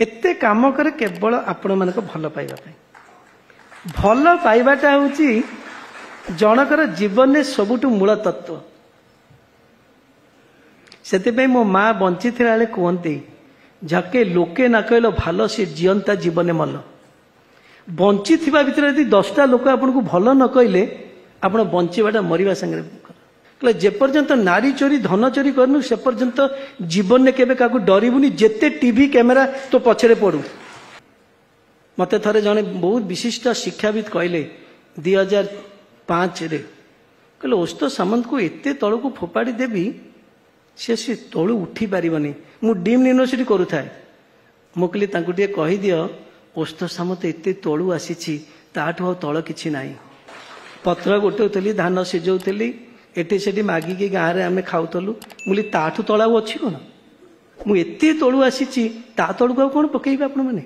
एते काम करे केवल आपण मानक भल पाइबा भल पाइबाटा हूँ जनकर जीवन में सबुठ मूल तत्व से मो माँ बंची बेले कहते झके लोके न कहल भल से जीवंता जीवन मल बंची भितर यदि 10टा लोक आपन को भल न कहले आप बंचवाटा मरवा संगे जेपर्यंत नारी चोरी धन चोरी करनु से पर्यंत जीवन में केबे काकू डरबुनी जेते टीवी कैमेरा तो पछरे पड़ू मते थरे जने बहुत विशिष्ट शिक्षाविद कहले 2005 रे कहले ओस्तो सामंत को एते तळ को फोपाड़ी देबी से तळु उठी पारिबनी मु डीम यूनिवर्सिटी करूथाए मु कहली तांकु टिके कहि दियो ओस्तो सामंत एते तळु आसीछि ताठो तळ किछि नाही पत्र गोटेली धान सिझौली एटी सेठी मागिकी गाँव में आम खाऊलु मुझे ताठू तला अच्छी कौन मुझे तलू आसी ता तलू कौन पकईबे आपण मैंने